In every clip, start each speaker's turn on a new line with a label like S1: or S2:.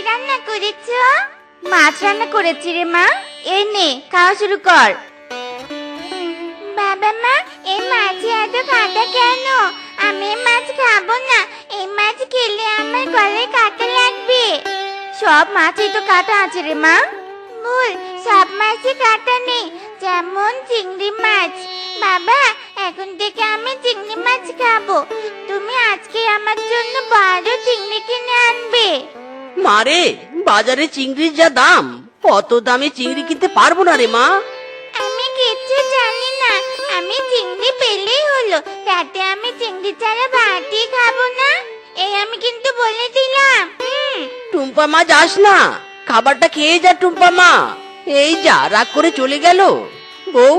S1: রান্না করেছো? মাছ রান্না করেছি রে মা। এই নে, খাওয়া শুরু কর। বাবা মা, এই মাছে এত কাঁটা কেন? আমি এই মাছ খাবো না। এই মাছ খেলে আমার গলায় কাঁটা লাগবে। সব মাছেই তো কাঁটা আছে রে মা। ভুল, সব মাছে কাঁটা নেই, যেমন চিংড়ি মাছ। বাবা, এখন থেকে আমি চিংড়ি মাছ খাবো। তুমি আজকে আমার জন্য বড় চিংড়ি কিনে আনবে।
S2: মারে, বাজারে চিংড়ির যা দাম, অত দামে চিংড়ি কিনতে পারবো না রে মা।
S1: আমি কিচ্ছু জানি না। আমি চিংড়ি পেলেই হলো, তাতে আমি চিংড়ি ছাড়া ভাতই খাবো না। এই আমি কিন্তু বলে দিলাম।
S2: টুম্পা মা, যাস না, খাবারটা খেয়ে যা টুম্পা মা। এই যা, রাগ করে চলে গেল। বউ,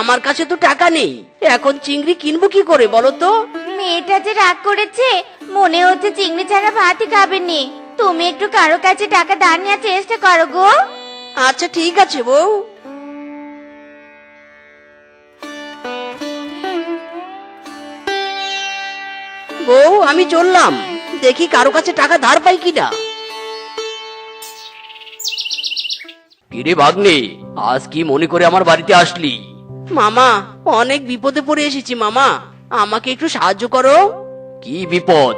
S2: আমার কাছে তো টাকা নেই, এখন চিংড়ি কিনবো কি করে বলো তো?
S1: মেয়েটা যে রাগ করেছে, মনে হচ্ছে চিংড়ি ছাড়া ভাতই খাবেনি। তুমি একটু কারো কাছে টাকা ধার নেওয়ার চেষ্টা করো গো।
S2: আচ্ছা ঠিক আছে বউ। বউ, আমি চললাম, দেখি কারো কাছে টাকা ধার পাই কিনা। কিরে ভাগ্নে, আজ কি মনে করে আমার বাড়িতে আসলি? মামা, অনেক বিপদে পড়ে এসেছি মামা, আমাকে একটু সাহায্য করো। কি বিপদ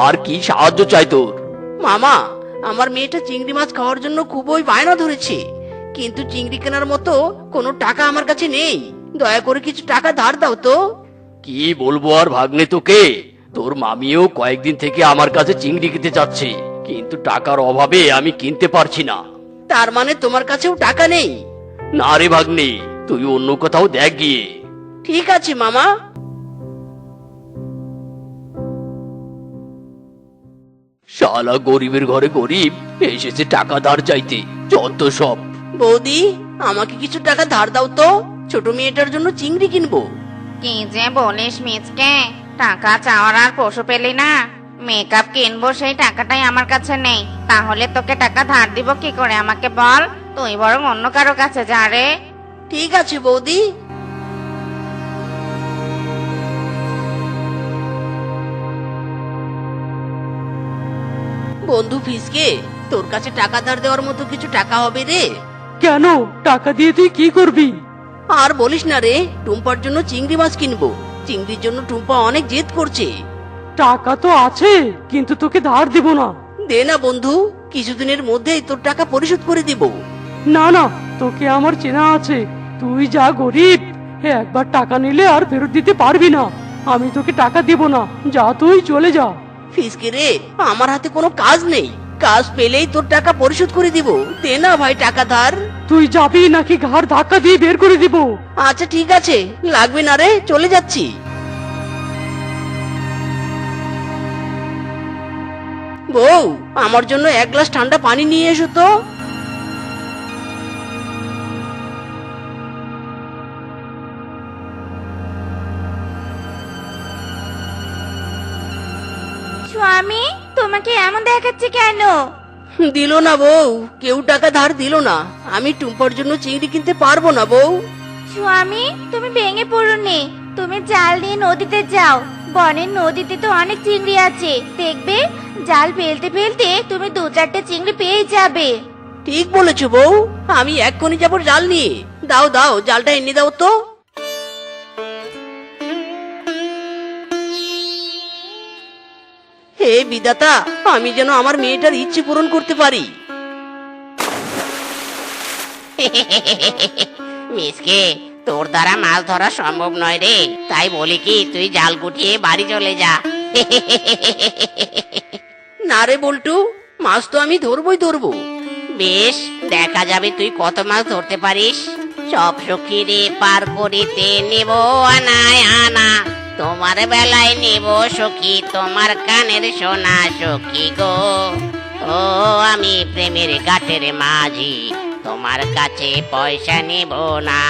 S2: আর কি সাহায্য চাই তোর? মামা, আমার মেয়েটা চিংড়ি মাছ খাওয়ার জন্য খুবই বায়না ধরেছে, কিন্তু চিংড়ি কেনার মতো কোনো টাকা আমার কাছে নেই। দয়া করে কিছু টাকা ধার দাও তো। কি বলবো আর ভাগ্নে তোকে, তোর মামিও কয়েকদিন থেকে আমার কাছে চিংড়ি কিনতে যাচ্ছে, কিন্তু টাকার অভাবে আমি কিনতে পারছি না। তার মানে তোমার কাছেও টাকা নেই? না রে ভাগ্নে, তুই অন্য কোথাও দেখ গিয়ে। ঠিক আছে মামা। শালা গরিবের ঘরে গরিব এসেছে টাকা ধার চাইতে, যত সব। বৌদি, আমাকে কিছু টাকা ধার দাও তো, ছোট মেয়েটার জন্য চিংড়ি কিনবো।
S1: কি যে বলিস মিচকে, টাকা চাওয়ার আর পশু পেলি না? মেকআপ কিনবো, সেই টাকাটাই আমার কাছে নেই। তাহলে তোকে টাকা ধার দিব কি করে আমাকে বল? তুই বরং অন্য কারো কাছে যা রে।
S2: ঠিক আছে বৌদি। বন্ধু ফিসকে, তোর কাছে টাকা ধার দেওয়ার মতো কিছু টাকা হবে রে?
S3: কেন? টাকা দিয়ে তুই কি করবি?
S2: আর বলিস না রে, টুম্পার জন্য চিংড়ি মাছ কিনবো। চিংড়ির জন্য টুম্পা অনেক জেদ করছে।
S3: টাকা তো আছে, কিন্তু তোকে ধার দিব না।
S2: দে না বন্ধু, কিছুদিনের মধ্যেই তোর টাকা পরিশোধ করে দিব।
S3: না না, তোকে আমার চেনা আছে, তুই যা গরিব, একবার টাকা নিলে আর ফেরত দিতে পারবি না। আমি তোকে টাকা দিব না, যা তুই চলে যা।
S2: ফিসকে রে, আমার হাতে কোনো কাজ নেই, কাজ পেলেই তোর টাকা পরিশোধ করে দিব। দে না ভাই টাকা ধার।
S3: তুই যাবি নাকি ঘাড় ধাক্কা দিয়ে বের করে দিব?
S2: আচ্ছা ঠিক আছে, লাগবে না রে, চলে যাচ্ছি। বউ, আমার জন্য এক গ্লাস ঠান্ডা পানি নিয়ে এসো তো।
S1: স্বামী, তোমাকে এমন দেখাচ্ছে কেন?
S2: দিল না বউ, কেউ টাকা ধার দিল না। আমি টুম্পার জন্য চিংড়ি কিনতে পারবো না বউ।
S1: স্বামী, তুমি ভেঙে পড়োনি। তুমি জাল নিয়ে নদীতে যাও। বনের নদীতে তো অনেক চিংড়ি আছে, দেখবে জাল ফেলতে ফেলতে তুমি 2-4টে চিংড়ি পেয়ে যাবে।
S2: ঠিক বলেছো বউ, আমি এক্ষুনি যাবো জাল নিয়ে। দাও দাও, জালটা এনে দাও তো। হে বিধাতা, আমি যেন আমার মেয়েটার ইচ্ছে পূরণ করতে পারি।
S4: মিসকে, তোর দ্বারা মাছ ধরা সম্ভব নয় রে, তাই বলি কি তুই জাল গুটিয়ে বাড়ি চলে যা।
S2: না রে বল্টু, মাছ তো আমি ধরবই ধরবো।
S4: বেশ, দেখা যাবে তুই কত মাছ ধরতে পারিস। সব সখী রে পার করিতে নেব আনায় আনা, তোমার বেলায় নেব সখী তোমার কানের সোনা সখী গো। ও আমি প্রেমের ঘাটের মাঝি, তোমার কাছে পয়সা নেব না।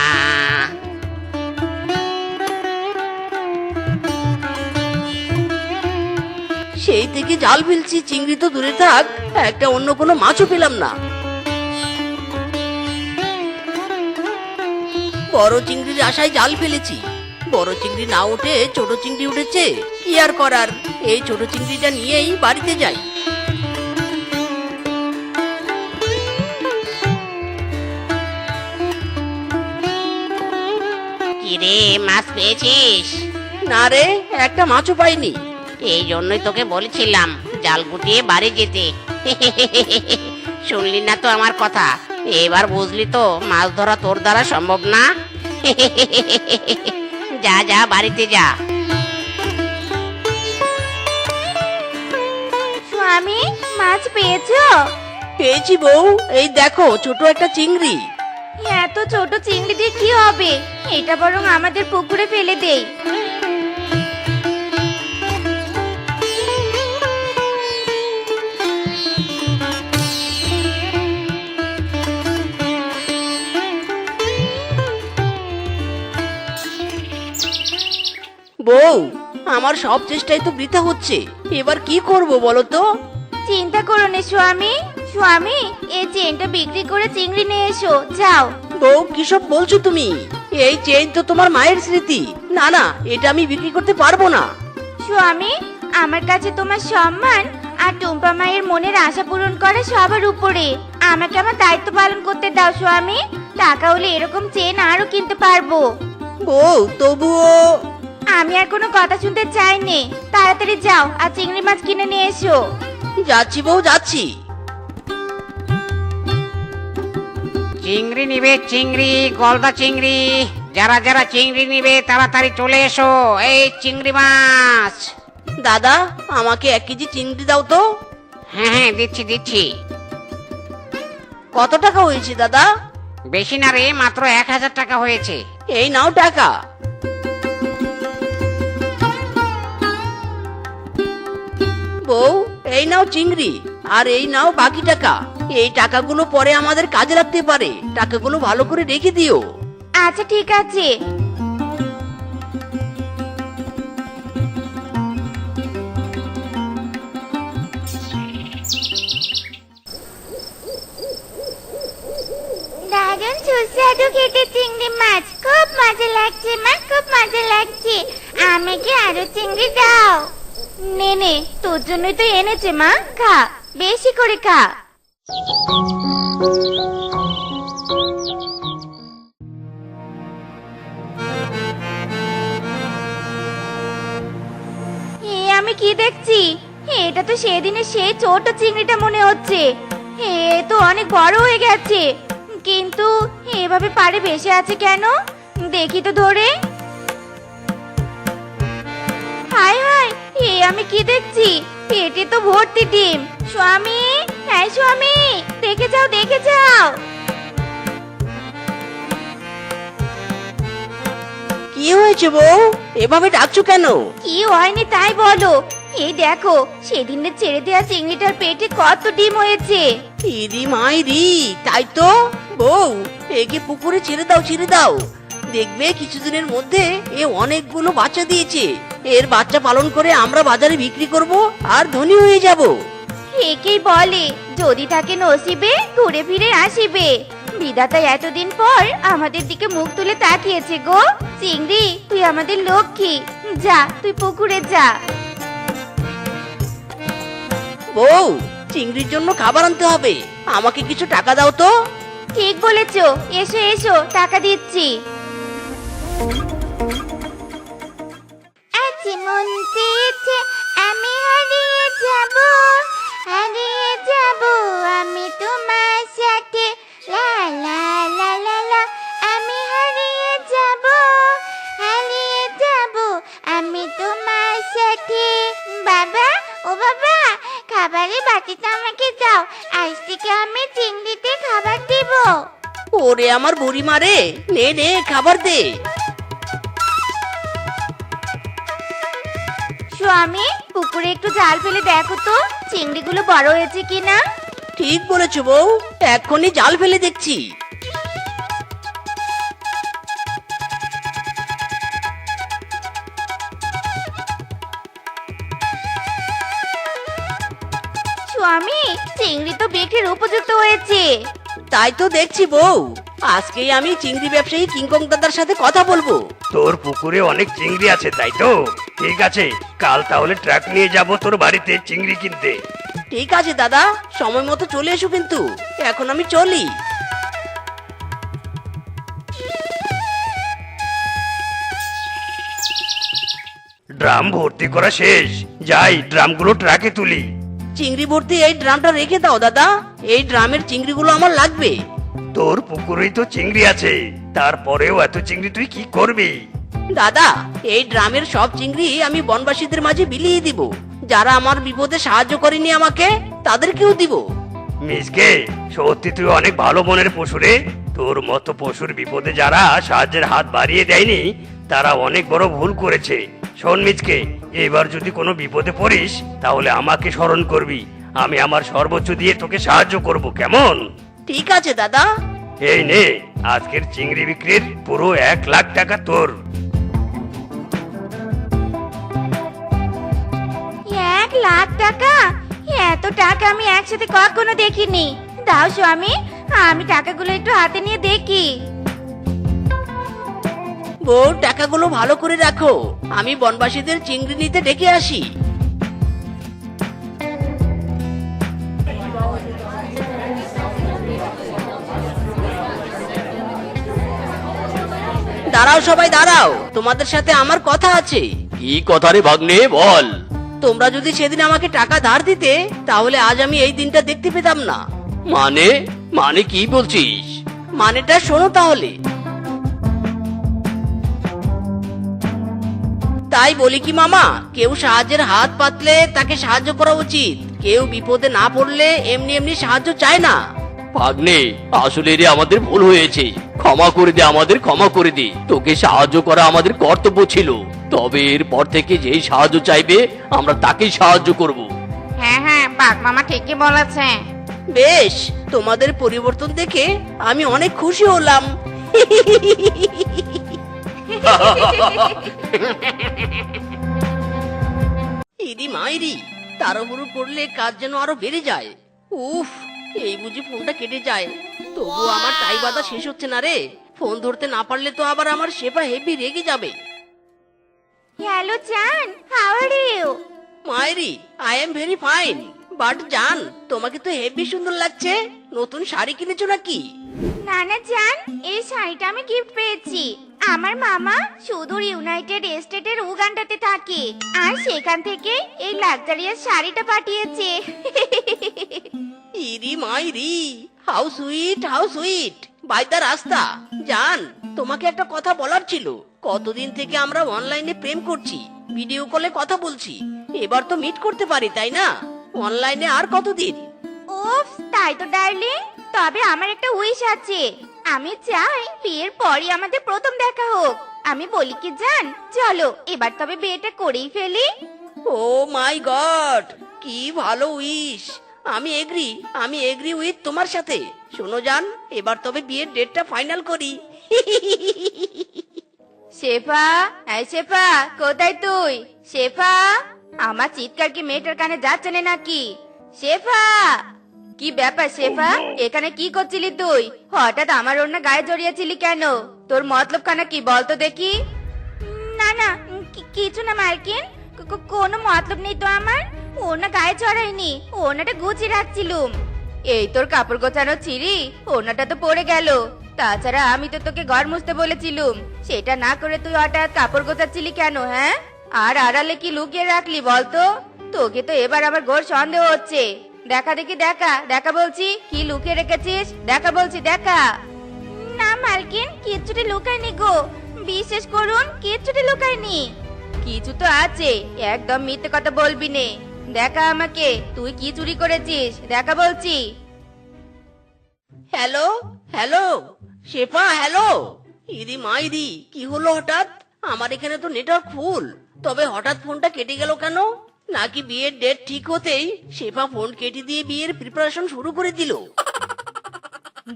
S2: সেই থেকে জাল ফেলছি, চিংড়ি তো দূরে থাক, একটা অন্য কোনো মাছও পেলাম না। বড় চিংড়ির আশায় জাল ফেলেছি, বড় চিংড়ি না উঠে ছোট চিংড়ি উঠেছে। কি আর করার, এই ছোট চিংড়িটা নিয়েই বাড়িতে যাই।
S4: কিরে, মাছ পেয়েছিস?
S2: না রে, একটা মাছও পাইনি।
S4: এই জন্যই তোকে বলেছিলাম জাল গুটিয়ে বাড়ি যেতে। শুনলি না তো আমার কথা? এবার বুঝলি তো মাছ ধরা তোর দ্বারা সম্ভব না। যা যা, বাড়িতে যা।
S1: স্বামী, মাছ পেয়েছো?
S2: পেয়েছি বউ, এই দেখো ছোট একটা চিংড়ি।
S1: এত ছোট চিংড়ি দিয়ে কি হবে? এটা বরং আমাদের পুকুরে ফেলে দেই।
S2: বউ, আমার সব চেষ্টাই তো বৃথা হচ্ছে, এবার কি করব বলো তো?
S1: চিন্তা করো না স্বামী। স্বামী, এই চেনটা বিক্রি করে চিংড়ি নিয়ে এসো, যাও।
S2: বউ, কিসব বলছো তুমি? এই চেইন তো তোমার মায়ের স্মৃতি। না না, এটা আমি বিক্রি করতে পারবো না।
S1: স্বামী, আমার কাছে তোমার সম্মান আর টুম্পা মায়ের মনের আশা পূরণ করা সবার উপরে। আমাকে আমার দায়িত্ব পালন করতে দাও স্বামী। টাকা হলে এরকম চেন আরো কিনতে পারবো।
S2: বউ, তবুও।
S1: আমি আর কোনো কথা শুনতে চাইনি। তাড়াতাড়ি যাও আর চিংড়ি মাছ কিনে নিয়ে এসো।
S2: যাচ্ছি বউ, যাচ্ছি।
S4: চিংড়ি নিবে, চিংড়ি, গলদা চিংড়ি। যারা যারা চিংড়ি নিবে তাড়াতাড়ি চলে এসো। এই চিংড়ি মাছ।
S2: দাদা, আমাকে 1 কেজি চিংড়ি দাও তো।
S4: হ্যাঁ হ্যাঁ, দিচ্ছি দিচ্ছি।
S2: কত টাকা হয়েছে দাদা?
S4: বেশি না রে, মাত্র 1000 টাকা হয়েছে।
S2: এই নাও টাকা। বউ, এই নাও চিংড়ি, আর এই নাও বাকি টাকা। এই টাকাগুলো পরে আমাদের কাজে লাগতে পারে, টাকাগুলো ভালো করে রেখে দিও।
S1: আচ্ছা ঠিক আছে। দারুণ সুস্বাদু খেতে চিংড়ি মাছ, খুব মজা লাগছে মা, খুব মজা লাগছে। আমাকে আরো চিংড়ি দাও। নে নে, তোর জন্যই তো এনেছে মা, খা, বেশি করে খা। আমি কি দেখছি? এটা তো সেদিনের সেই ছোট চিংড়িটা মনে হচ্ছে। এ তো অনেক বড় হয়ে গেছে, কিন্তু এভাবে পাড়ে ভেসে আছে কেন? দেখি তো ধরে। হায় হায়, আমি কি দেখছি? পেটে তো ভর্তি ডিম। স্বামী, হ্যাঁ স্বামী, দেখে যাও দেখে যাও।
S2: কি হয়েছে বউ, এভাবে ডাকছো কেন?
S1: কি হয়নি তাই বলো। এই দেখো, সেদিনের ছেড়ে দেওয়া চিংড়িটার পেটে কত ডিম হয়েছে।
S2: ইরি মাইরি, তাই তো। বউ, একে পুকুরে ছেড়ে দাও, ছেড়ে দাও। দেখবে কিছুদিনের মধ্যে এ অনেকগুলো বাচ্চা দিয়েছে। এর বাচ্চা পালন করে আমরা বাজারে বিক্রি করব আর ধনী হয়ে যাব।
S1: একেই বলে যদি থাকে নসিবে ঘুরে ফিরে আসিবে। বিধাতা এতদিন পর আমাদের দিকে মুখ তুলে তাকিয়েছে গো। চিংড়ি, তুই আমাদের লক্ষ্মী। যা, তুই পুকুরে যা।
S2: বউ, চিংড়ির জন্য খাবার আনতে হবে, আমাকে কিছু টাকা দাও তো।
S1: ঠিক বলেছো, এসো এসো, টাকা দিচ্ছি। আজ মন চেয়েছে আমি হারিয়ে যাব, হারিয়ে যাব আমি তোমার সাথে। লা লা লা লা লা, আমি হারিয়ে যাব, হারিয়ে যাব আমি তোমার সাথে। বাবা, ও বাবা, খাবারের বাটিটা আমাকে দাও, আজ থেকে আমি চিংড়িতে খাবার দেব।
S2: ওরে আমার বুড়ি মারে, নে নে খাবার দে।
S1: স্বামী, পুকুরে একটু জাল ফেলে দেখো তো চিংড়িগুলো বড় হয়েছে কিনা।
S2: ঠিক বলেছো বউ, এক্ষুনি জাল ফেলে দেখছি।
S1: স্বামী, চিংড়ি তো বিক্রির উপযুক্ত হয়েছে।
S2: তাই তো দেখছি বউ, আজকেই আমি চিংড়ি ব্যবসায়ী কিংকং দাদার সাথে কথা বলবো।
S5: তোর পুকুরে অনেক চিংড়ি আছে তাই তো? ঠিক আছে, কাল তাহলে ট্রাক নিয়ে যাব তোর বাড়িতে চিংড়ি কিনতে।
S2: ঠিক আছে দাদা, সময় মতো চলে এসো কিন্তু। এখন আমি চলি।
S5: ড্রাম ভর্তি করা শেষ, যাই ড্রামগুলো ট্রাকে তুলি।
S2: চিংড়ি ভর্তি এই ড্রামটা রেখে দাও দাদা, এই ড্রামের চিংড়িগুলো আমার লাগবে।
S5: তোর পুকুরেই তো চিংড়ি আছে, তারপরেও এত চিংড়ি তুই কি করবি?
S2: দাদা, এই ড্রামের সব চিংড়ি আমি বনবাসীদের মাঝে বিলিয়ে দিব। যারা আমার বিপদে সাহায্য করেনি আমাকে, তাদেরকেও দিব।
S5: মিসকে, সত্যি তুই অনেক ভালো মনের পশু রে। তোর মতো পশুর বিপদে যারা সাহায্যের হাত বাড়িয়ে দেয়নি, তারা অনেক বড় ভুল করেছে। শোন মিসকে, এবার যদি কোনো বিপদে পড়িস তাহলে আমাকে স্মরণ করবি। আমি আমার সর্বোচ্চ দিয়ে তোকে সাহায্য করব, কেমন?
S2: ঠিক আছে দাদা।
S5: এই নে, আজকের চিংড়ি বিক্রির পুরো 1,00,000 টাকা তোর।
S1: 1,00,000 টাকা? এত টাকা আমি একসাথে কখনো দেখিনি। দাও স্বামী, আমি টাকাগুলো একটু হাতে নিয়ে দেখি।
S2: বউ, টাকাগুলো ভালো করে রাখো, আমি বনবাসীদের চিংড়ি নিতে ডেকে আসি। দাঁড়াও সবাই দাঁড়াও, তোমাদের সাথে আমার কথা আছে। কি কথা রে ভাগ্নে, বল। তোমরা যদি সেদিন আমাকে টাকা ধার দিতে, তাহলে আজ আমি এই দিনটা দেখতে পেতাম না। মানে মানে কি বলছিস? মানেটা শোনো তাহলে। তাই বলি কি মামা, কেউ সাহায্যের হাত পাতলে তাকে সাহায্য করা উচিত। কেউ বিপদে না পড়লে এমনি এমনি সাহায্য চায় না। ভাগ্নে, আসলে রে আমাদের ভুল হয়েছে, ক্ষমা করে দে, আমাদের ক্ষমা করে দে। তোকে সাহায্য করা আমাদের কর্তব্য ছিল, তবে এরপর থেকে যেই সাহায্য চাইবে আমরা তাকেই সাহায্য করব।
S1: হ্যাঁ হ্যাঁ, বাঘ মামা ঠিকই বলেছে।
S2: বেশ, তোমাদের পরিবর্তন দেখে আমি অনেক খুশি হলাম। ইদি মাইরি, তার উপর পড়লে কাজ যেন আরো বেড়ে যায়। উফ, এই বুঝি ফোনটা কেটে যায়। তবুও আমার টাই বাঁধা শেষ হচ্ছে না রে। ফোন ধরতে না পারলে তো আবার আমার শেফা হেভি রেগে যাবে।
S1: হ্যালো জান, হাউ আর ইউ?
S2: মাইরি, I am very fine. But জান, তোমাকে তো হেভি সুন্দর লাগছে। নতুন শাড়ি কিনেছো নাকি?
S1: না না জান, এই শাড়িটা আমি গিফট পেয়েছি। আমার মামা সুদূর ইউনাইটেড স্টেটের উগান্ডাতে থাকে, আর সেখান থেকে এই লাক্সারিয়াস শাড়িটা পাঠিয়েছে।
S2: ইরি মাইরি, how sweet, how sweet. By the রাস্তা জান, তোমাকে একটা কথা বলার ছিল। কতদিন থেকে আমরা অনলাইনে প্রেম করছি, ভিডিও কলে কথা বলছি। এবার তো মিট করতে পারি, তাই না? অনলাইনে আর কতদিন?
S1: উফ, তাই তো ডার্লিং। তবে আমার একটা উইশ আছে। আমি চাই বিয়ের পরই আমাদের প্রথম দেখা হোক। আমি বলি কি জান, চলো এবার তবে বিয়েটা করেই ফেলি।
S2: ও মাই গড, কি ভালো উইশ। আমি এগ্রি উইথ তোমার সাথে। শোনো জান, এবার তবে বিয়ের ডেটটা ফাইনাল করি।
S1: শেফা, এই শেফা, কোথায় তুই? শেফা, আমার চিৎকার কি মেয়েটার কানে যাচ্ছে না নাকি? শেফা, কি ব্যাপার শেফা? এখানে কি করছিলি তুই? হঠাৎ আমার ওড়না গায়ে জড়িয়েছিলি কেন? তোর মতলব খানা কি বলতো দেখি? না না, কিছু না মার্কিন, কোনো মতলব নেই তো আমার। ওড়না গায়ে জড়াইনি, ওড়নাটা গুছিয়ে রাখছিলুম। এই তোর কাপড় গোছানো ছিঁড়ি, ওড়নাটা তো পড়ে গেল। তাছাড়া আমি তো তোকে ঘর মুছতে বলেছিলুম, সেটা না করে তুই হঠাৎ কাপড় গোছাচ্ছিলি কেন? হ্যাঁ, আর আড়ালে কি লুকিয়ে রাখলি বলতো? তোকে তো এবার আবার ঘোর সন্দেহ হচ্ছে। দেখা দেখি, দেখা দেখা বলছি, কি লুকিয়ে রেখেছিস? দেখা বলছি, দেখা। না মালকিন, কিচ্ছুটি লুকায়নি গো, বিশেষ করুন কিচ্ছুটি লুকায়নি। কিছু তো আছে, একদম মিথ্যে কথা বলবি নে। দেখা আমাকে, তুই কি চুরি করেছিস? দেখা বলছি।
S2: হ্যালো হ্যালো, শেফা হ্যালো। ইদি মাইরি, কি হলো হঠাৎ? আমার এখানে তো নেটওয়ার্ক ফুল, তবে হঠাৎ ফোনটা কেটে গেল কেন? নাকি বিয়ের ডেট ঠিক হতেই শেফা ফোন কেটে দিয়ে বিয়ের প্রিপারেশন শুরু করে দিল?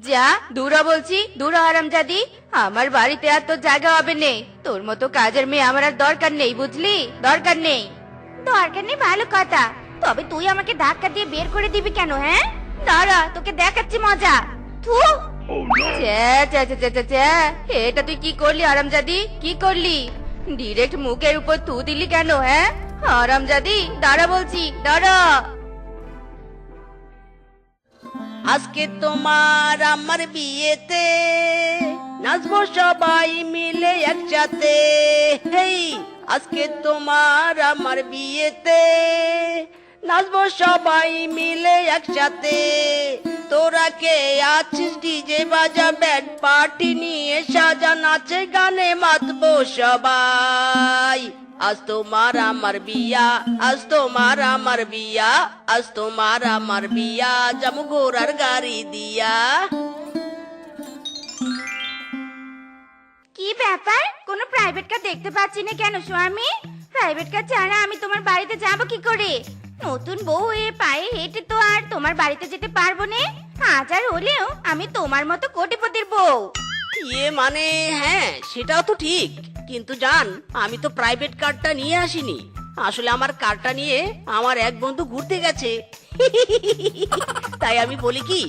S1: যা দূরা বলছি, দূরা হারামজাদি। আমার বাড়িতে আর তোর জায়গা হবে নে। তোর মতো কাজের মেয়ে আমার আর দরকার নেই, বুঝলি? দরকার নেই। দরকার নেই ভালো কথা, তবে তুই আমাকে ধাক্কা দিয়ে বের করে দিবি কেন? হ্যাঁ, দাঁড়া, তোকে দেখাচ্ছি মজা। থু, এটা তুই কি করলি হারামজাদি? কি করলি? ডিরেক্ট মুখের উপর থু দিলি কেন? হ্যাঁ হারামজাদি, দাঁড়া বলছি, দাঁড়া।
S2: আজকে তোমার আমার বিয়েতে নাচবো সবাই মিলে একসাথে। হেই, আজকে তোমার আমার বিয়েতে নাচবো সবাই মিলে একসাথে। তোরা কে আছিস ডিজে বাজা ব্যান্ড পার্টি নিয়ে সাজা, নাচে গানে মাতবো সবাই। আজ তোমার আমার বিয়া, আজ তোমার আমার বিয়া, আজ তোমার আমার বিয়া, যাবো ঘোড়ার গাড়ি দিয়া।
S1: কি ব্যাপার, কোনো প্রাইভেট কার দেখতে পাচ্ছি না কেন স্বামী? প্রাইভেট কার ছাড়া আমি তোমার বাড়িতে যাব কি করে? নতুন বউ হয়ে পায়ে হেঁটে তো আর তোমার বাড়িতে যেতে পারবো না। হাজার হলেও আমি তোমার মতো কোটিপতির বউ।
S2: মানে হ্যাঁ, সেটাও তো ঠিক, কিন্তু জান আমি তো প্রাইভেট কারটা নিয়ে আসিনি। আসলে আমার কারটা নিয়ে আমার এক বন্ধু ঘুরতে গেছে। তাই আমি বলি কি,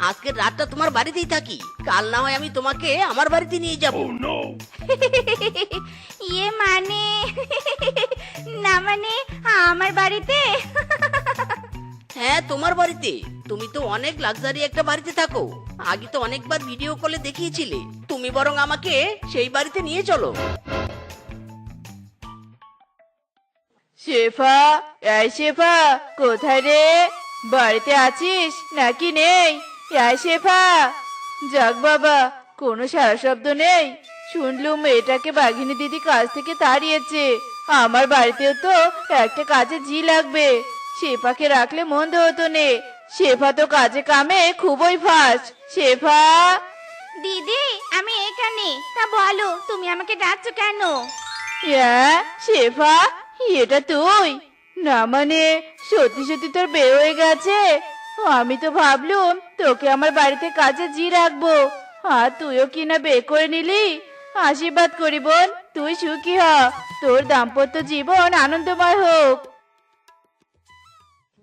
S2: আজকের রাতটা তোমার বাড়িতেই থাকি, কাল না হয় আমি তোমাকে আমার বাড়িতে নিয়ে যাব।
S1: মানে না, মানে আমার বাড়িতে?
S2: হ্যাঁ, তোমার বাড়িতে। তুমি তো অনেক লাক্সারি একটা বাড়িতে থাকো, আগে তো অনেকবার ভিডিও কলে দেখিয়েছিলে। তুমি বরং আমাকে সেই বাড়িতে নিয়ে চলো।
S6: শেফা, এই শেফা, কোথায় রে? বাড়িতে আছিস নাকি নেই? এই শেফা, যাক বাবা, কোনো সারা শব্দ নেই। শুনলুম মেয়েটাকে বাঘিনী দিদি কাজ থেকে তাড়িয়েছে। আমার বাড়িতেও তো একটা কাজে জি লাগবে, শেফাকে রাখলে মন্দ হতো নে। শেফা তো কাজে কামে খুবই ফাস্ট। শেফা,
S1: দিদি আমি এখানে। তা বলো, তুমি আমাকে ডাকছো কেন?
S6: শেফা, এটা তুই? না মানে সত্যি সত্যি তোর বিয়ে হয়ে গেছে? আমি তো ভাবলুম তোকে আমার বাড়িতে কাজে জি রাখবো, আর তুইও কিনা বিয়ে করে নিলি। আশীর্বাদ করি বোন, তুই সুখী হ, তোর দাম্পত্য জীবন আনন্দময় হোক।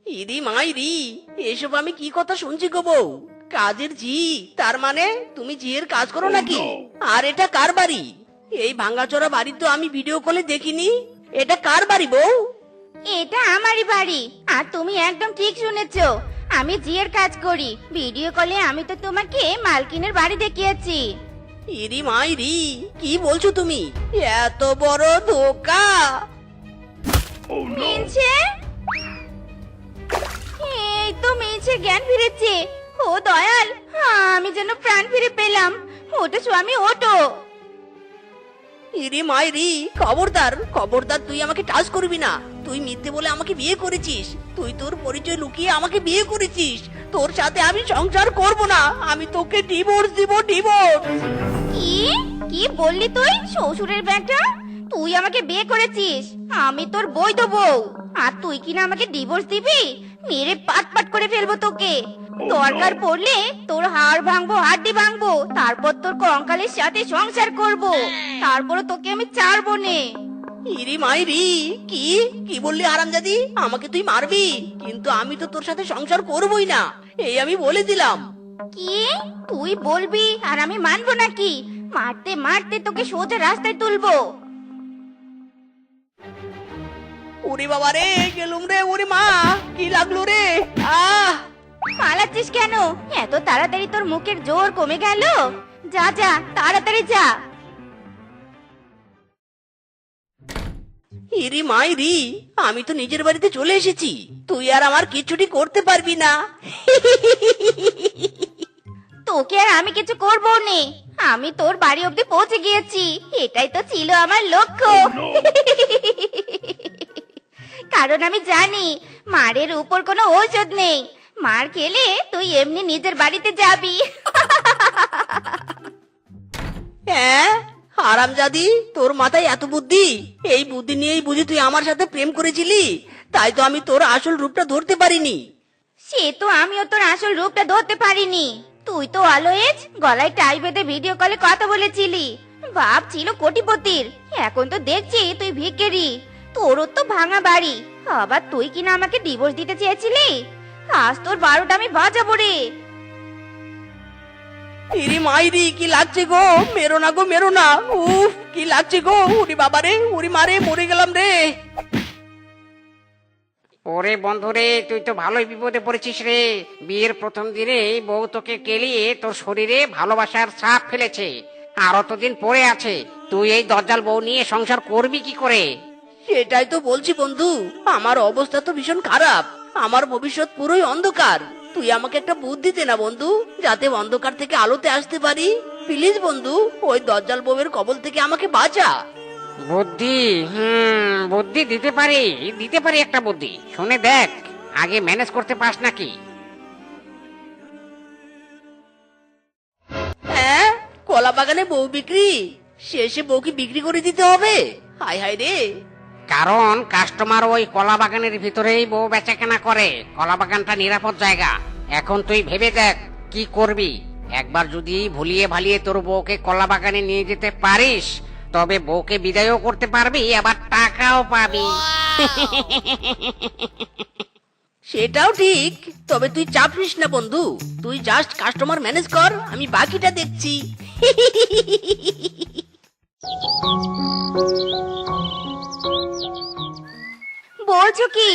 S2: ইরি মাইরি, এসব আমি কি কথা শুনছি গো বউ? কাজের জি? তার মানে তুমি জিয়ের কাজ করো নাকি? আর এটা কার বাড়ি? এই ভাঙাচোরা বাড়ি তো আমি ভিডিও কলে দেখিনি। এটা কার বাড়ি বউ?
S1: এটা আমারই বাড়ি। আর তুমি একদম ঠিক শুনেছো, আমি জিয়ের কাজ করি। ভিডিও কলে আমি তো তোমাকে মালকিনের বাড়ি দেখিয়েছি।
S2: ইরি মাইরি, কি বলছো তুমি? এত বড় ধোকা!
S1: মিনছে, এই তো মিনছে জ্ঞান ফিরেছে। ও দয়াল, আমি যেন প্রাণ ফিরে পেলাম। ওটো স্বামী, ওটো।
S2: ইরি মাইরি, খবরদার খবরদার, তুই আমাকে টাচ করবি না। তুই মিথ্যে বলে আমাকে বিয়ে করেছিস। তুই তোর পরিচয় লুকিয়ে আমাকে বিয়ে করেছিস। তোর সাথে আমি সংসার করব না। আমি তোকে ডিভোর্স দিব, ডিভোর্স।
S1: কি কি বললি তুই, শ্বশুরের বেটা? তুই আমাকে বিয়ে করেছিস, আমি তোর বৈধ বউ। আর তুই কিনা আমাকে ডিভোর্স দিবি? মেরে পাট পাট করে ফেলবো তোকে। দরকার পড়লে তোর হাড় ভাঙবো, হাড্ডি ভাঙবো, তারপর তোর কঙ্কালের সাথে সংসার করব। তারপর তোকে আমি ছাড়বো নে।
S2: ইরি মাইরি, কি কি বললি হারামজাদি? আমাকে তুই মারবি, কিন্তু আমি তো তোর সাথে সংসার করবই না, এই আমি বলে দিলাম।
S1: কি তুই বলবি আর আমি মানবো নাকি? মারতে মারতে তোকে সোজা রাস্তায় তুলবো।
S2: ওরে বাবা রে, গেলুম রে। ওরে মা, কি লাগলো রে? আহ!
S1: পালাচ্ছিস কেন? এত তাড়াতাড়ি তোর মুখের জোর কমে গেল? যা যা, তাড়াতাড়ি যা।
S2: ইরি মাইরি, আমি তো নিজের বাড়িতে চলে এসেছি। তুই আর আমার কিছুটি করতে পারবি না।
S1: তোকে আর আমি কিছু করবো নে। আমি তোর বাড়ি অবধি পৌঁছে গিয়েছি, এটাই তো ছিল আমার লক্ষ্য। কারণ আমি জানি মারের উপর কোনো ঔষধ নেই। মার খেলে তুই এমনি নিজের বাড়িতে যাবি।
S2: হ্যাঁ হারামজাদি, তোর মাথায় এত বুদ্ধি? এই বুদ্ধি নিয়েই বুঝি তুই আমার সাথে প্রেম করেছিলি? তাই তো আমি তোর আসল রূপটা ধরতে পারিনি।
S1: সে তো আমিও তোর আসল রূপটা ধরতে পারিনি। তুই তো অলওয়েজ গলায় টাই বেঁধে ভিডিও কলে কথা বলেছিলি। বাপ ছিল কোটিপতির, এখন তো দেখছি তুই ভিখারি। তোরও তো ভাঙা বাড়ি, আবার তুই কিনা আমাকে ডিভোর্স দিতে চেয়েছিলি। আজ তোর 12টা আমি বাজাবো রে।
S2: ইরি মাইরি, কি লাগছে গো? মেরো না গো, মেরো না। উফ, কি লাগছে গো? উরি বাবা রে, উরি মারে, মরে গেলাম রে।
S4: ওরে বন্ধুরে, তুই তো ভালোই বিপদে পড়েছিস রে। বিয়ের প্রথম দিনে বউ তোকে কেলিয়ে তোর শরীরে ভালোবাসার ছাপ ফেলেছে। আর অতদিন পরে আছে, তুই এই দজ্জাল বউ নিয়ে সংসার করবি কি করে?
S2: সেটাই তো বলছি বন্ধু, আমার অবস্থা তো ভীষণ খারাপ। আমার ভবিষ্যৎ পুরোই অন্ধকার। তুই আমাকে একটা বুদ্ধি দে না বন্ধু, যাতে অন্ধকার থেকে আলোতে আসতে পারি। প্লিজ বন্ধু, ওই দজ্জাল বউয়ের কবল থেকে আমাকে বাঁচা।
S4: বুদ্ধি? বুদ্ধি দিতে পারি একটা বুদ্ধি। শুনে দেখ, আগে ম্যানেজ করতে পাস নাকি?
S2: হ্যাঁ, কলা বাগানে বউ বিক্রি? শেষে বউকে বিক্রি করে দিতে হবে? হায় হায় রে।
S4: কারণ কাস্টমার ওই কলা বাগানের ভিতরেই বউ বেচা কেনা করে। কলা বাগানটা নিরাপদ জায়গা। এখন তুই ভেবে দেখ কি করবি। একবার যদি ভুলিয়ে ভালিয়ে তোর বউকে কলা বাগানে নিয়ে যেতে পারিস, তবে বউকে বিদায়ও করতে পারবি, আবার টাকাও পাবি।
S2: সেটাও ঠিক, তবে তুই চাপ নিস না বন্ধু। তুই জাস্ট কাস্টমার ম্যানেজ কর, আমি বাকিটা দেখছি।
S1: বলছো কি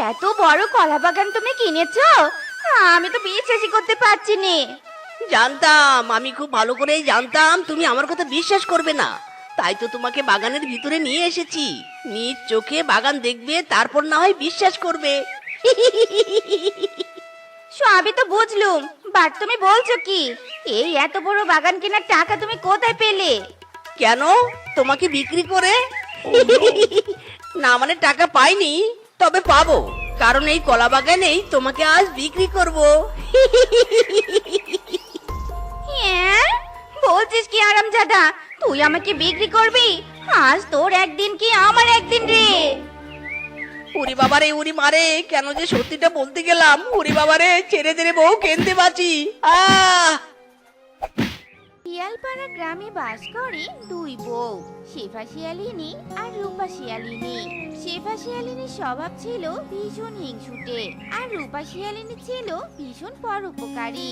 S1: এত বড় কলা বাগান তুমি কিনেছো? আমি তো বিশ্বাসই করতে পারছি না।
S2: জানতাম, আমি খুব ভালো করেই জানতাম তুমি আমার কথা বিশ্বাস করবে না। তাই তো তোমাকে বাগানের ভিতরে নিয়ে এসেছি। নিজ চোখে বাগান দেখবে, তারপর না হয় বিশ্বাস করবে।
S1: সবই তো বুঝলুম, বাট তুমি বলছো কি এই এত বড় বাগান কেনার টাকা তুমি কোথায় পেলে?
S2: কেন, তোমাকে বিক্রি করে? না মানে টাকা পাইনি, তবে পাবো, কারণ এই কলা বাগানেই তোমাকে আজ বিক্রি করব।
S1: হ্যাঁ, বলছিস কি আরামজাদা, তুই আমাকে বিক্রি করবি? আজ তোর একদিন কি আমার একদিন রে।
S2: উরি বাবারে উরি মারে, কেন যে সত্যিটা বলতে গেলাম। উরি বাবারে, ছেড়ে দে রে বউ, কেঁদে বাঁচি।
S1: শিয়ালপাড়া গ্রামে বাস করে দুই বউ, শেফা শিয়ালিনী আর রূপা শিয়ালিনী। শেফা শিয়ালিনীর স্বভাব ছিল ভীষণ হিংসুটে, আর রূপা শিয়ালিনী ছিল ভীষণ পরোপকারী।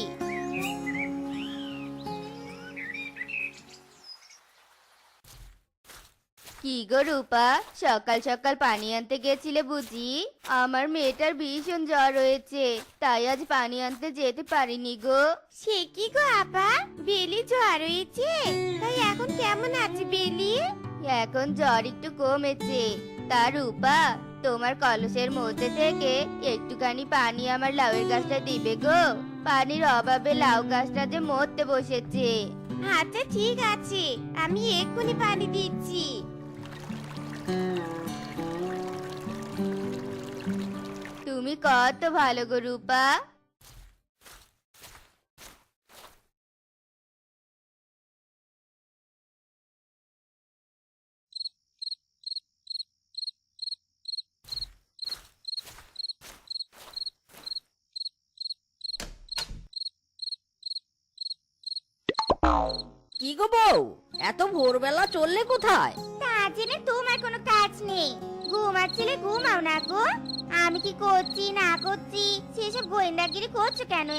S1: কি গো রূপা, সকাল সকাল পানি আনতে গেছিলে বুঝি? আমার মেয়েটার ভীষণ জ্বর হয়েছে, তাই আজ পানি আনতে যেতে পারিনি গো। সে কি গো আপা, বেলি জ্বর হয়েছে? তাই এখন কেমন আছে বেলি? এখন জ্বর একটু কমেছে। তা রূপা, তোমার কলসের মধ্যে থেকে একটুখানি পানি আমার লাউয়ের গাছটা দিবে গো। পানির অভাবে লাউ গাছটা যে মরতে বসেছে। আচ্ছা ঠিক আছে, আমি এক্ষুনি পানি দিচ্ছি। তুমি কত ভালো গো রূপা।
S2: কি গো বউ, এত ভোরবেলা চললে কোথায়?
S1: তা জেনে তোমার কোনো কাজ নেই, ঘুমাচ্ছিলে ঘুমাও না গো। আমি কি করছি না করছি সেসব গোয়েন্দাগিরি করছো কেন?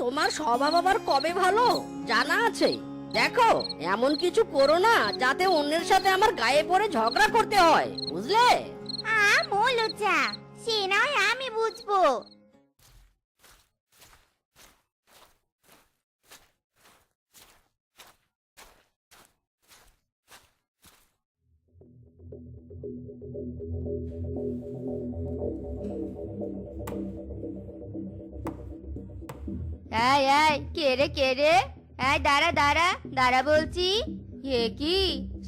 S2: তোমার স্বভাব আবার কবে ভালো জানা আছে? দেখো, এমন কিছু করো না যাতে অন্যের সাথে আমার গায়ে পড়ে ঝগড়া করতে হয়, বুঝলে?
S1: মোলুচা, সে না হয় আমি বুঝবো। এই কে রে কে রে? এই দাঁড়া দাঁড়া দাঁড়া বলছি। এ কি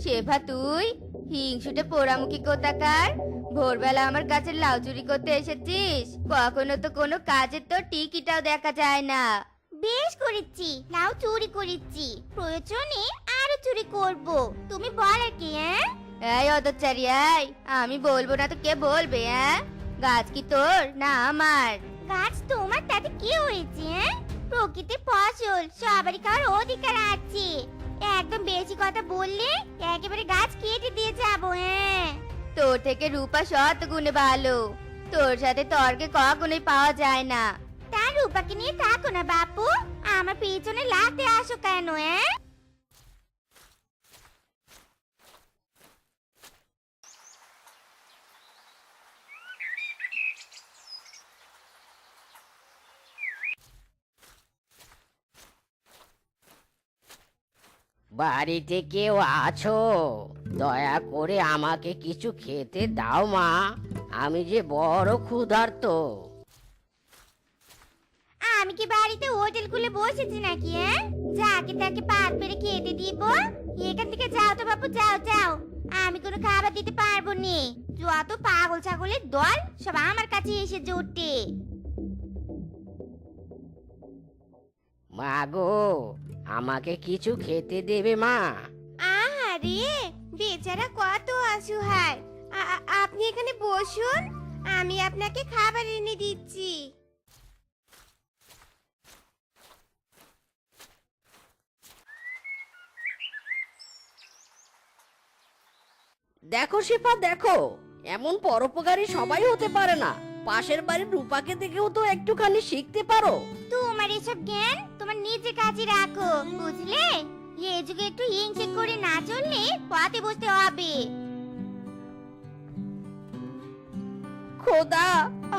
S1: শেফা, তুই হিংসুটে পোড়ামুখী কোথাকার? ভোরবেলা আমার কাছে লাউ চুরি করতে এসেছিস? কখনো তো কোনো কাজের তো টিকিটাও দেখা যায় না। বেশ করেছি, লাউ চুরি করেছি, প্রয়োজনে আরো চুরি করব। তুমি বল আর কি? এই অদচারি, আমি বলবো না তো কে বলবে? গাছ কি তোর না আমার? গাছ তোমার, তাতে কি হয়েছে? প্রকৃতির ফসল, সবারই খাওয়ার অধিকার আছে। একদম বেশি কথা বললে একেবারে গাছ কেটে দিয়ে যাবো। তোর থেকে রূপা শত গুণে ভালো, তোর সাথে তর্কে কখনোই পাওয়া যায় না। তার রূপাকে নিয়ে থাকো না বাপু, আমার পিছনে লাগতে আসো কেন?
S4: বাড়িতে কেউ আছো? দয়া করে আমাকে কিছু খেতে দাও মা, আমি যে বড় ক্ষুধার্ত।
S1: আমি কি বাড়িতে হোটেল খুলে বসেছি নাকি? হ্যাঁ, যাকে তাকে পাত পেরে খেতে দিব? এখান থেকে যাও তো বাপু, যাও যাও। আমি কোনো খাবার দিতে পারবো নি। যত পাগল ছাগলের দল সব আমার কাছে এসে জোটে।
S4: মা গো, আমাকে কিছু খেতে দেবে মা?
S1: আরে বেচারা কত অসহায়। আপনি এখানে বসুন, আমি আপনাকে খাবার এনে দিচ্ছি।
S4: দেখো শিপা, দেখো, এমন পরোপকারী সবাই হতে পারে না। পাশের বাড়ির রূপাকে দেখেও তো একটুখানি শিখতে পারো।
S1: তোমার এসব জ্ঞান তোমার নিজের কাছে রাখো, বুঝলে? এই যুগে একটু হিংসে করে না চললে পথে বসতে হবে।
S4: খোদা,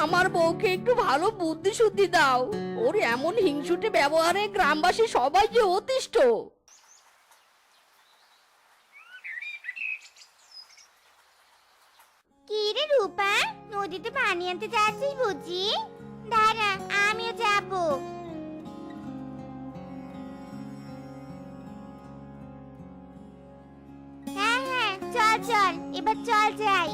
S4: আমার বউকে একটু ভালো বুদ্ধি শুদ্ধি দাও। ওর এমন হিংসুটে ব্যবহারে গ্রামবাসী সবাই যে অতিষ্ঠ।
S1: কি রে রূপা, নদীতে পানি আনতে যাচ্ছিস বুঝি? দাঁড়া, আমিও যাবো। হ্যাঁ হ্যাঁ, চল চল, এবার চল যাই।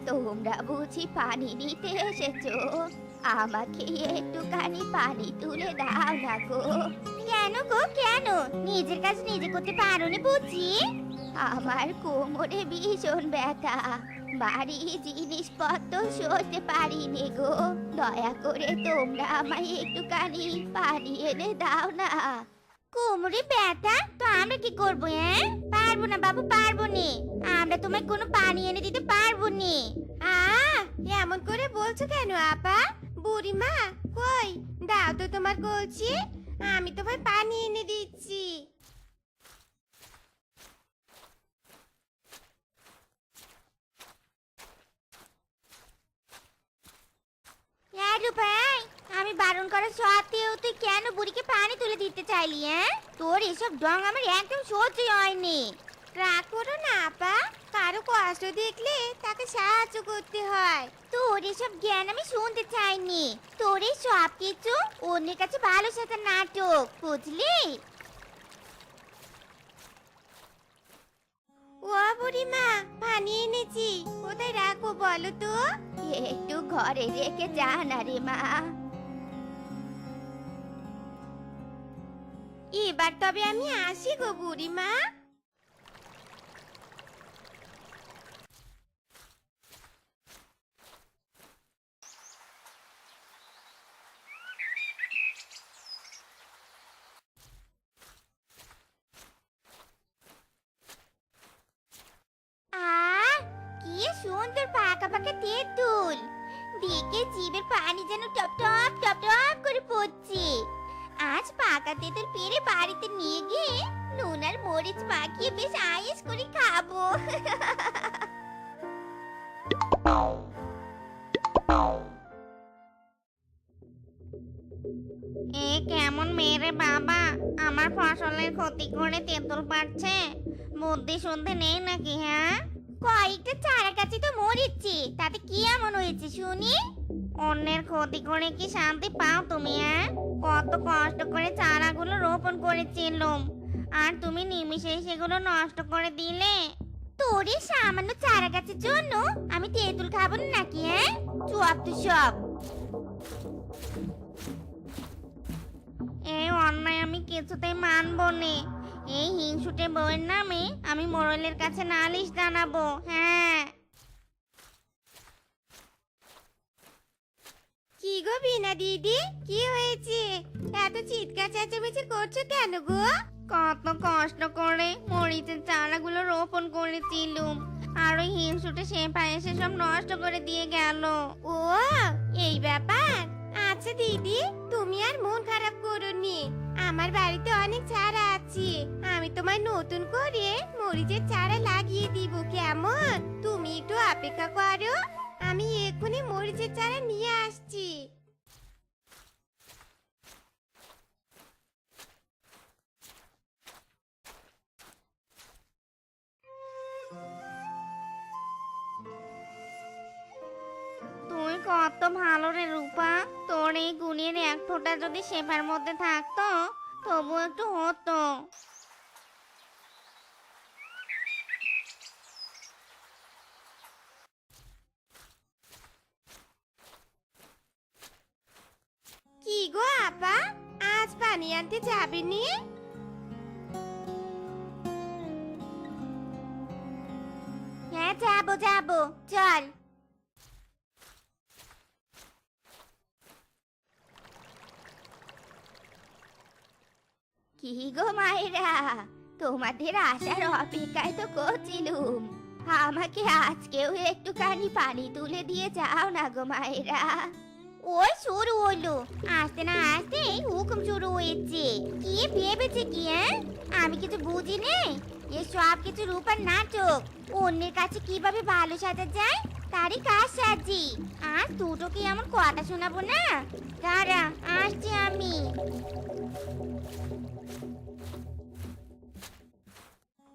S1: তোমরা বুঝি পানি নিতে এসেছো? আমাকে একটুখানি পানি তুলে দাও না গো। কেন গো, কেন? নিজের কাজ নিজে করতে পারো না বুঝি? আমার কোমরে ভীষণ ব্যথা, বাড়ি জিনিসপত্র সরতে পারিনি গো। দয়া করে তোমরা আমায় একটুখানি পানি এনে দাও না। কোমরে ব্যথা তো আমরা কি করবো? হ্যাঁ, পারবো না বাবু, পারবো নি। আমরা তোমায় কোনো পানি এনে দিতে পারবো নি। এমন করে বলছো কেন আপা? বুড়িমা কই, দাও তো তোমার কলসি, আমি তোমায় পানি এনে দিচ্ছি। ভাই, আমি বারণ করা সত্ত্বেও তুই কেন বুড়িকে পানি তুলে দিতে চাইলি? হ্যাঁ, তোর এসব ঢং আমার একদম সহ্যই হয়নি। রাগ করো না আপা, কারো কষ্ট দেখলে তাকে সাহায্য করতে হয়। তোর এসব জ্ঞান আমি শুনতে চাইনি। তোর এই সব কিছু অন্যের কাছে ভালো সাথে নাটক, বুঝলি? ও বুড়িমা, পানি এনেছি, কোথায় রাখবো বলো তো? একটু ঘরে রেখে যা না রে মা। এবার তবে আমি আসি গো বুড়িমা। কি সুন্দর পাকা পাকা তেঁতুল, দেখে জিভের পানি যেন টপ টপ টপ টপ করে পড়ছে। আজ পাকা তেঁতুল পেরে বাড়িতে নিয়ে গিয়ে নুন আর মরিচ মাখিয়ে বেশ আয়েশ করে খাবো। এ কেমন মেরে বাবা, আমার ফসলের ক্ষতি করে তেঁতুল পাচ্ছে। বুদ্ধি শুনতে নেই নাকি? হ্যাঁ, কয়েকটা চারা গাছে তো মরিচ্ছি, তাতে কি এমন হয়েছে শুনি? অন্যের ক্ষতি করে কি শান্তি পাও তুমি? হ্যাঁ, কত কষ্ট করে চারাগুলো রোপণ করেছিলাম, আর তুমি নিমিষেই সেগুলো নষ্ট করে দিলে। তোর এই সামান্য চারা গাছের জন্য আমি তেঁতুল খাবো না নাকি? হ্যাঁ, চুপ তো সব। এই অন্যায় আমি কিছুতেই মানবো নে। এই হিংসুটে বউয়ের নামে আমি মোড়লের কাছে নালিশ জানাবো। হ্যাঁ। কি গো বিনা দিদি, কি হয়েছে? এত চিৎকার চেঁচামেচি করছো কেন গো? কত কষ্ট করে মরিচের চারাগুলো রোপণ করেছিলুম, আর ওই হিংসুটে শেফা এসে সব নষ্ট করে দিয়ে গেল। ও, এই ব্যাপার। আচ্ছা দিদি, তুমি আর মন খারাপ করোনি। আমার বাড়িতে অনেক চারা আছে, আমি তোমায় নতুন করে মরিচের চারা লাগিয়ে দিব, কেমন? তুমি একটু অপেক্ষা করো, আমি এক্ষুনি মরিচের চারা নিয়ে আসছি। কত ভালো রে রূপা, তোর এই গুণের এক ফোঁটা যদি শেফার মধ্যে থাকতো তবু একটু হতো। কি গো আপা, আজ পানি আনতে যাবেনি? হ্যাঁ যাবো যাবো, চল। কি গো মায়েরা, তোমাদের আসার অপেক্ষায় তো করছিলুম। আমাকে আজকেও একটুখানি পানি তুলে দিয়ে যাও না গো মায়েরা। ওই শুরু হলো, আসতে না আসতে হুকুম শুরু হয়েছে। কি ভেবেছে কি আমি কিছু বুঝি নেই? এ সব কিছু রূপার নাটক। অন্যের কাছে কিভাবে ভালো সাজা যায় তারই কাজ সাজি। আর দুটো কি এমন কথা শোনাবো না? দাঁড়া, আসছি আমি।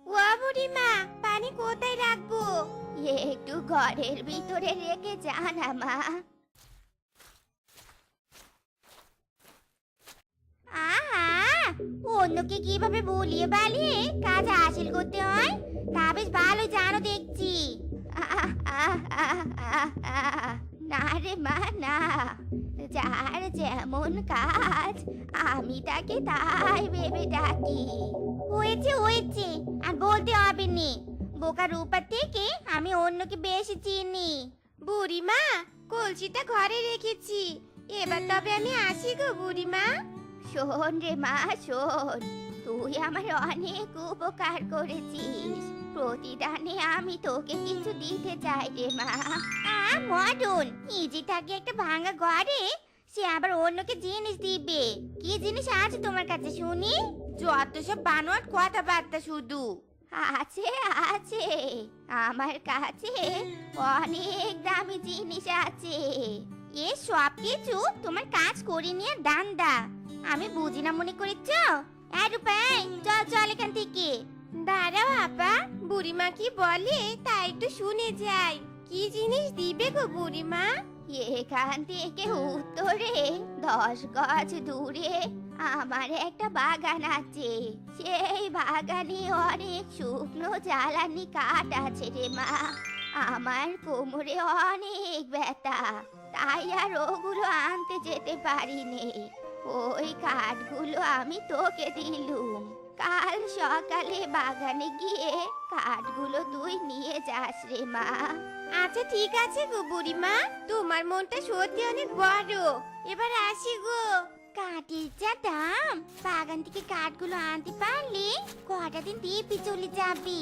S1: ও বুড়িমা, পানি কোথায় রাখবো? একটু ঘরের ভিতরে রেখে যান মা। আহা, অন্যকে কিভাবে বলিয়ে বালিয়ে কাজ হাসিল করতে হয় তা বেশ ভালো জানো দেখছি। না রে মা না, যার যেমন কাজ আমি তাকে তাই ভেবে ডাকি। হয়েছে হয়েছে, আর বলতে হবে নি। বোকা রূপা থেকে আমি অন্যকে বেশি চিনি। বুড়িমা, কলসিটা ঘরে রেখেছি, এবার তবে আমি আসি গো বুড়িমা। শোন রে মা শোন, তুই আমার অনেক উপকার করেছিস। প্রতিদানে আমি তোকে কিছু দিতে চাই রে মা। মডন, ইজি থাকে একটা ভাঙা ঘরে, সে আবার অন্যকে জিনিস দিবে। কি জিনিস আছে তোমার কাছে শুনি? যত সব বানোয়াট কথাবার্তা শুধু। আছে আছে, আমার কাছে অনেক দামি জিনিস আছে। এ সব কিছু তোমার কাজ করে নিয়ে দান্দা। আমি বুঝি না মনে করেছ? রূপাই, চল চল এখান থেকে। দাঁড়াও আপা, বুড়িমা কি বলে তা একটু শুনে যাই। কি জিনিস দিবে গো বুড়িমা? এখান থেকে উত্তরে 10 গজ দূরে আমার একটা বাগান আছে। সেই বাগানে অনেক শুকনো জ্বালানি কাঠ আছে রে মা। আমার কোমরে অনেক ব্যথা, তাই আর ওগুলো আনতে যেতে পারিনি। ওই কাঠগুলো আমি তোকে দিলুম। কাল সকালে বাগানে গিয়ে কাঠগুলো তুই নিয়ে যাস রে মা। আচ্ছা ঠিক আছে গো বুড়িমা, তোমার মনটা সত্যি অনেক বড়। এবার আসি গো। কাঠের যা দাম, বাগান থেকে কাঠগুলো আনতে পারলে কটা দিন দিব্যি চলে যাবে।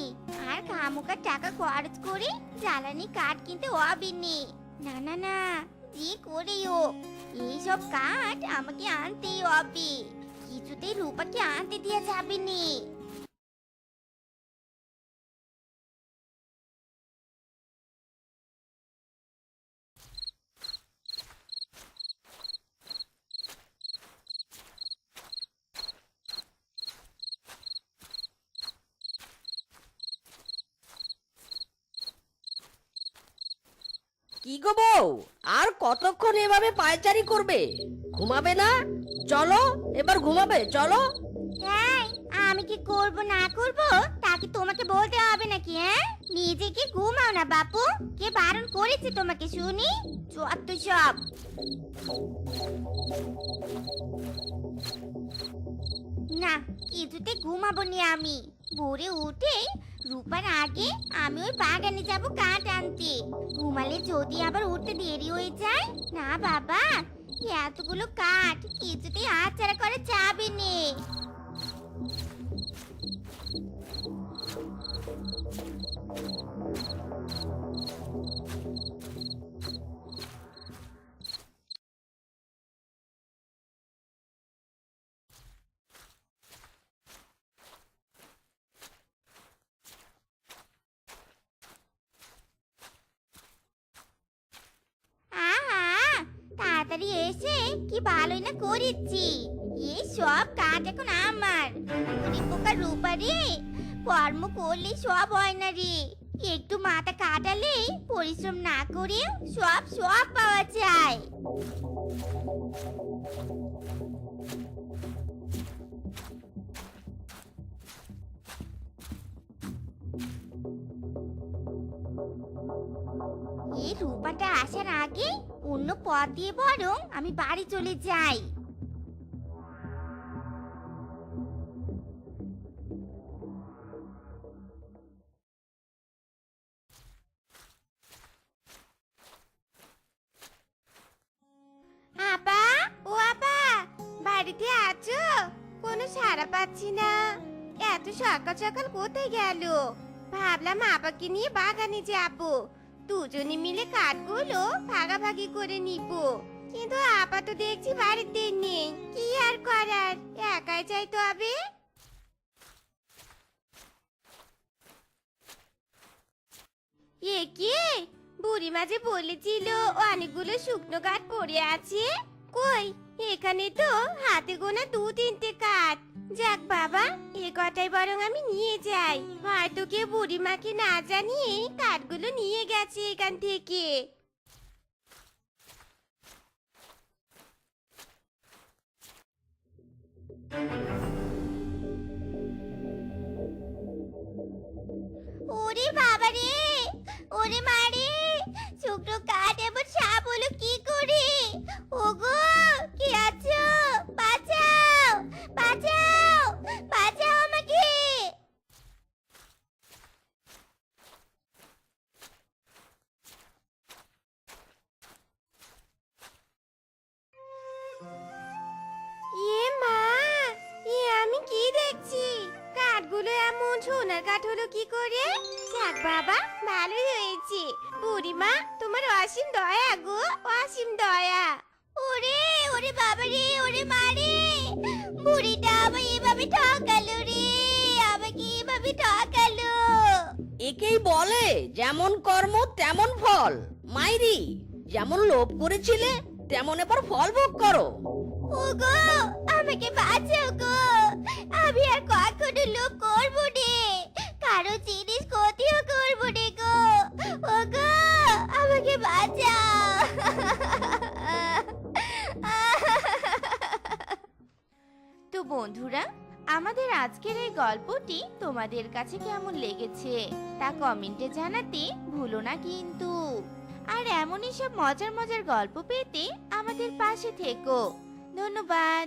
S1: আর খামোকা টাকা খরচ করে জ্বালানি কাঠ কিনতে হবে নি। না না না, যে করেই হোক এইসব কাঠ আমাকে আনতেই হবে। কিছুতেই রূপাকে আনতে দেওয়া যাবে নি।
S7: কি গো বউ, আর কতক্ষণ এভাবে পায়চারি করবে? ঘুমাবে না? চলো এবার ঘুমাবে, চলো।
S1: হ্যাঁ, আমি কি করব না করব তা কি তোমাকে বলতে হবে নাকি? নিজে কি ঘুমাও না বাপু? কে বারণ করেছে তোমাকে শুনি? যত সব। না, কিছুতে ঘুমাবো নি আমি। ভোরে উঠে রূপার আগে আমি ওই বাগানে যাব কাঠ আনতে। ঘুমালে যদি আবার উঠতে দেরি হয়ে যায়। না বাবা, এতগুলো কাঠ কিছুতেই হাতছাড়া করা যাবে না। আহা, তাড়াতাড়ি এসে কি ভালোই না করেছি। এই সব কাঠ এখন আমার। বুড়ি পোকা রূপা রে, কর্ম করলে সব হয় না রে। একটু মাথা কাটালে পরিশ্রম না করেও সব সব পাওয়া যায়। এই রূপাটা আসার আগে অন্য পথ দিয়ে বরং আমি বাড়ি চলে যাই। আপা, ও আপা, বাড়িতে আছো? কোনো সাড়া পাচ্ছি না। এত সকাল সকাল কোথায় গেল? ভাবলাম আপাকে নিয়ে বাগানে যাবো, দুজনে মিলে কাঠগুলো ভাগাভাগি করে নিব। কিন্তু আপা তো দেখছি বাড়িতে নেই, কি আর করার, একাই যাই তবে। এ কি, বুড়িমা যে বলেছিল অনেকগুলো শুকনো কাঠ পড়ে আছে, কই এখানে তো হাতে গোনা 2-3টে কাঠ। যাক বাবা, এ কটাই বরং আমি নিয়ে যাই, হয়তো কেউ বুড়িমাকে না জানিয়ে কাঠগুলো নিয়ে গেছে এখান থেকে। ওরে বাবা রে, ওরে মারে, শুকনো কাঠ এমন সাপ হলো কি করে? ওগো, কি আছো? বাঁচাও, বাঁচাও, বাঁচাও আমাকে। এ মা, এ আমি কি দেখছি? কাঠগুলো এমন সোনার কাঠ হলো কি করে? যাক বাবা, ভালোই হয়েছে। বুড়িমা, তোমার অসীম দয়া গো, অসীম দয়া। ওরে, ওরে বাবা রে, ওরে মা রে, বুড়িটা আমায় এভাবে ঠকালো রে, আমাকে এভাবে ঠকালো।
S7: একেই বলে যেমন কর্ম তেমন ফল। মাইরি, যেমন লোভ করেছিলে তেমন এবার ফল ভোগ করো।
S1: ওগো, আমাকে বাঁচাও গো, আমি আর কখনো লোভ করবো নে, কারো জিনিস ক্ষতিও করবো নে গো। ওগো, আমাকে বাঁচাও। তো বন্ধুরা, আমাদের আজকের এই গল্পটি তোমাদের কাছে কেমন লেগেছে তা কমেন্টে জানাতে ভুলো না কিন্তু। আর এমনই সব মজার মজার গল্প পেতে আমাদের পাশে থেকো। ধন্যবাদ।